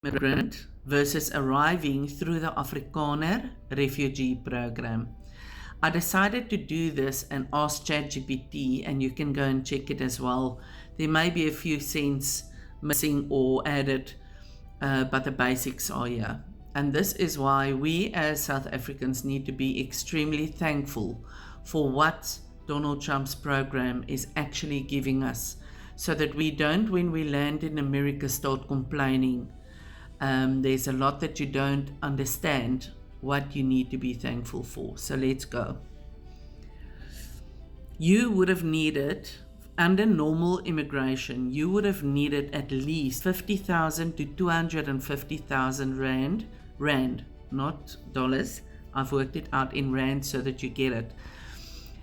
Immigrant versus arriving through the Afrikaner Refugee program. I decided to do this and ask ChatGPT, and you can go and check it as well. There may be a few cents missing or added, but the basics are here. And this is why we as South Africans need to be extremely thankful for what Donald Trump's program is actually giving us, so that we don't, when we land in America, start complaining. There's a lot that you don't understand what you need to be thankful for. So let's go. You would have needed, under normal immigration, you would have needed at least 50,000 to 250,000 rand, not dollars. I've worked it out in rand so that you get it,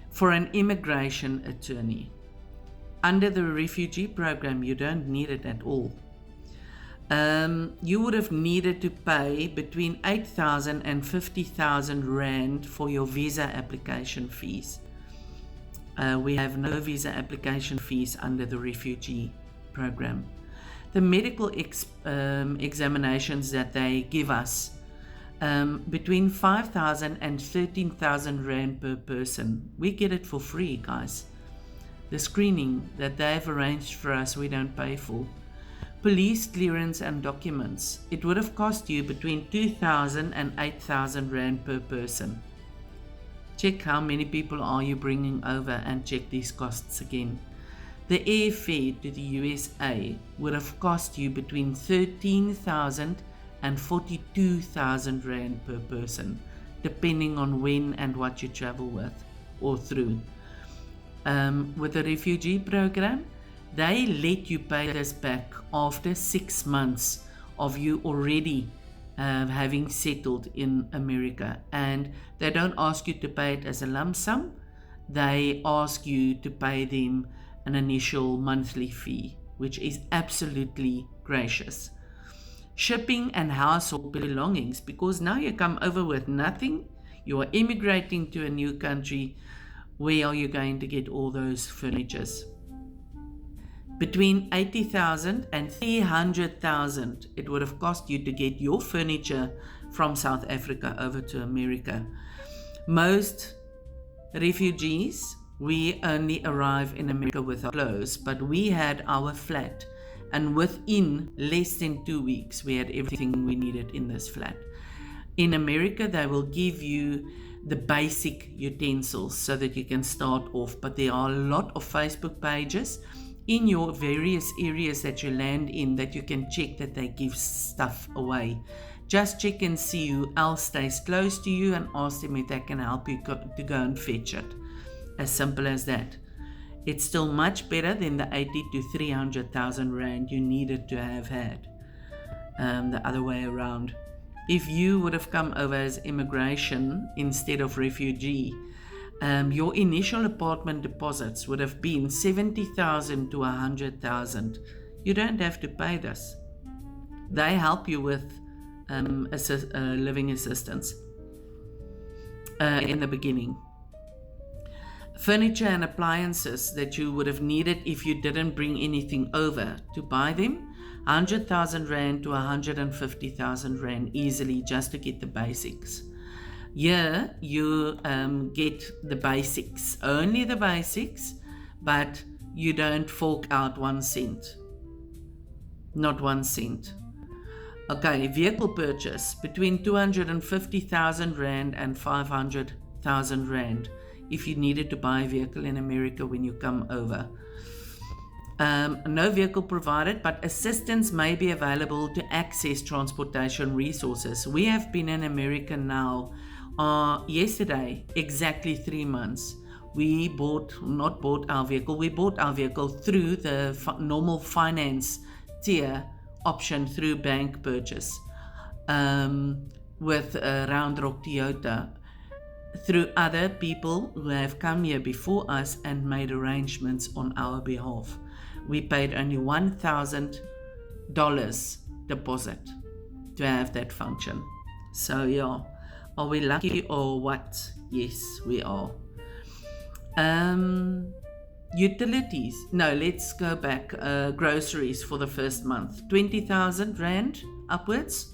for an immigration attorney. Under the refugee program, you don't need it at all. You would have needed to pay between 8,000 and 50,000 rand for your visa application fees. We have no visa application fees under the refugee program. The medical examinations that they give us, between 5,000 and 13,000 rand per person. We get it for free, guys. The screening that they've arranged for us, we don't pay for. Police clearance and documents. It would have cost you between 2,000 and 8,000 rand per person. Check how many people are you bringing over and check these costs again. The airfare to the USA would have cost you between 13,000 and 42,000 rand per person, depending on when and what you travel with or through. With the refugee program, they let you pay this back after 6 months of you already having settled in America. And they don't ask you to pay it as a lump sum. They ask you to pay them an initial monthly fee, which is absolutely gracious. Shipping and household belongings, because now you come over with nothing. You are immigrating to a new country. Where are you going to get all those furnitures? Between 80,000 and 300,000 it would have cost you to get your furniture from South Africa over to America. Most refugees, we only arrive in America with our clothes, but we had our flat, and within less than 2 weeks we had everything we needed in this flat. In America, they will give you the basic utensils so that you can start off, but there are a lot of Facebook pages in your various areas that you land in that you can check that they give stuff away. Just check and see who else stays close to you and ask them if they can help you to go and fetch it. As simple as that. It's still much better than the 80 to 300,000 rand you needed to have had. The other way around. If you would have come over as immigration instead of refugee, your initial apartment deposits would have been 70,000 to 100,000. You don't have to pay this. They help you with living assistance in the beginning. Furniture and appliances that you would have needed if you didn't bring anything over to buy them, 100,000 rand to 150,000 rand easily, just to get the basics. Here you get the basics, only the basics, but you don't fork out 1 cent. Not 1 cent. Okay, vehicle purchase between 250,000 rand and 500,000 rand if you needed to buy a vehicle in America when you come over. No vehicle provided, but assistance may be available to access transportation resources. We have been in America now, yesterday, exactly 3 months. We bought our vehicle through the normal finance tier option through bank purchase with Round Rock Toyota, through other people who have come here before us and made arrangements on our behalf. We paid only $1,000 deposit to have that function. So yeah, are we lucky or what? Yes, we are. Utilities. No, let's go back. Groceries for the first month. 20,000 rand upwards.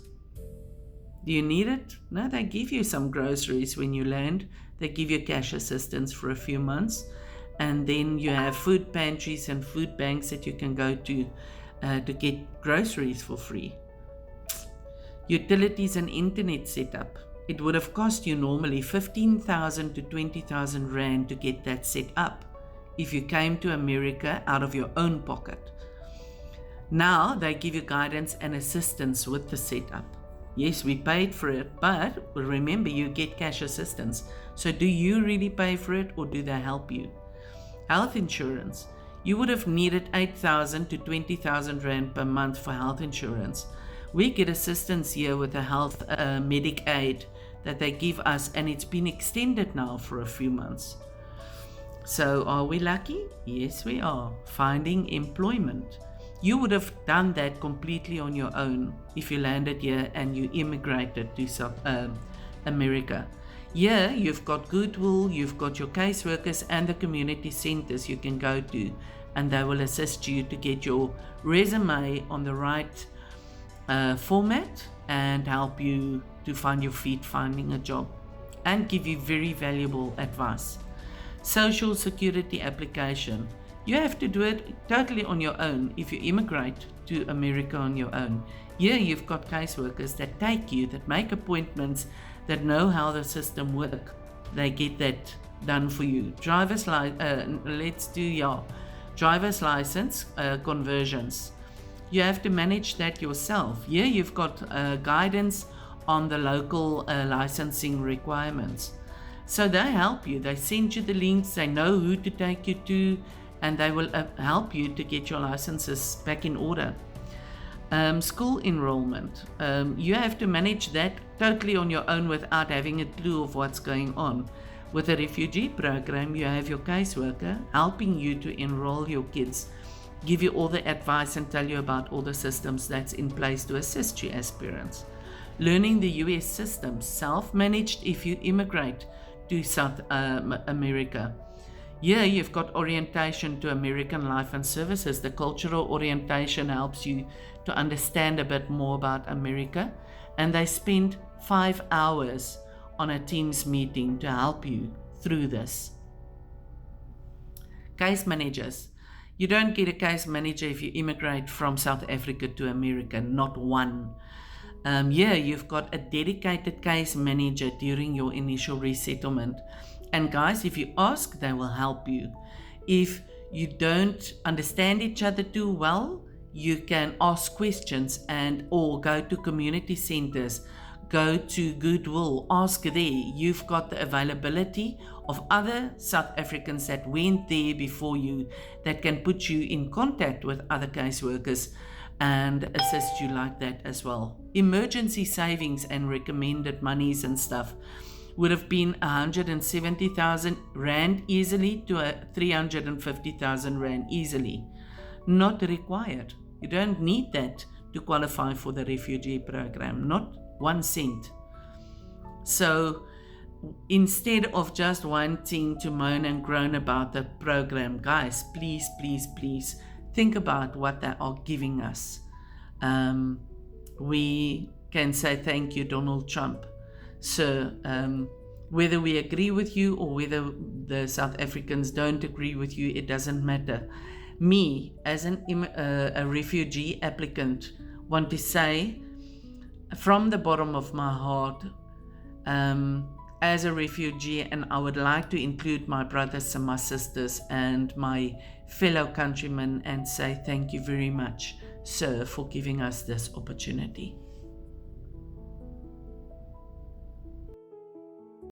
Do you need it? No, they give you some groceries when you land. They give you cash assistance for a few months. And then you have food pantries and food banks that you can go to get groceries for free. Utilities and internet setup. It would have cost you normally 15,000 to 20,000 rand to get that set up if you came to America out of your own pocket. Now they give you guidance and assistance with the setup. Yes, we paid for it, but remember, you get cash assistance. So do you really pay for it, or do they help you? Health insurance. You would have needed 8,000 to 20,000 rand per month for health insurance. We get assistance here with a health medic aid that they give us, and it's been extended now for a few months. So are we lucky? Yes, we are. Finding employment. You would have done that completely on your own if you landed here and you immigrated to South America. Here, you've got Goodwill, you've got your caseworkers and the community centers you can go to, and they will assist you to get your resume on the right format and help you to find your feet finding a job and give you very valuable advice. Social security application. You have to do it totally on your own if you immigrate to America on your own. Here you've got caseworkers that take you, that make appointments, that know how the system works. They get that done for you. Driver's license conversions. You have to manage that yourself. Here you've got guidance on the local licensing requirements. So they help you. They send you the links. They know who to take you to, and they will help you to get your licenses back in order. School enrollment. You have to manage that totally on your own without having a clue of what's going on. With a refugee program, you have your caseworker helping you to enroll your kids, give you all the advice and tell you about all the systems that's in place to assist you as parents. Learning the US systems, self-managed if you immigrate to South America. Here you've got orientation to American life and services. The cultural orientation helps you to understand a bit more about America, and they spend 5 hours on a Teams meeting to help you through this. Case managers. You don't get a case manager if you immigrate from South Africa to America, not one. Here you've got a dedicated case manager during your initial resettlement. And guys, if you ask, they will help you. If you don't understand each other too well, you can ask questions or go to community centers, go to Goodwill, ask there. You've got the availability of other South Africans that went there before you that can put you in contact with other caseworkers and assist you like that as well. Emergency savings and recommended monies and stuff would have been 170,000 Rand easily to 350,000 Rand easily. Not required. You don't need that to qualify for the refugee program, not 1 cent. So instead of just wanting to moan and groan about the program, guys, please, please, please think about what they are giving us. We can say thank you, Donald Trump. So whether we agree with you or whether the South Africans don't agree with you, it doesn't matter. Me, as a refugee applicant, want to say from the bottom of my heart, as a refugee, and I would like to include my brothers and my sisters and my fellow countrymen and say thank you very much, sir, for giving us this opportunity.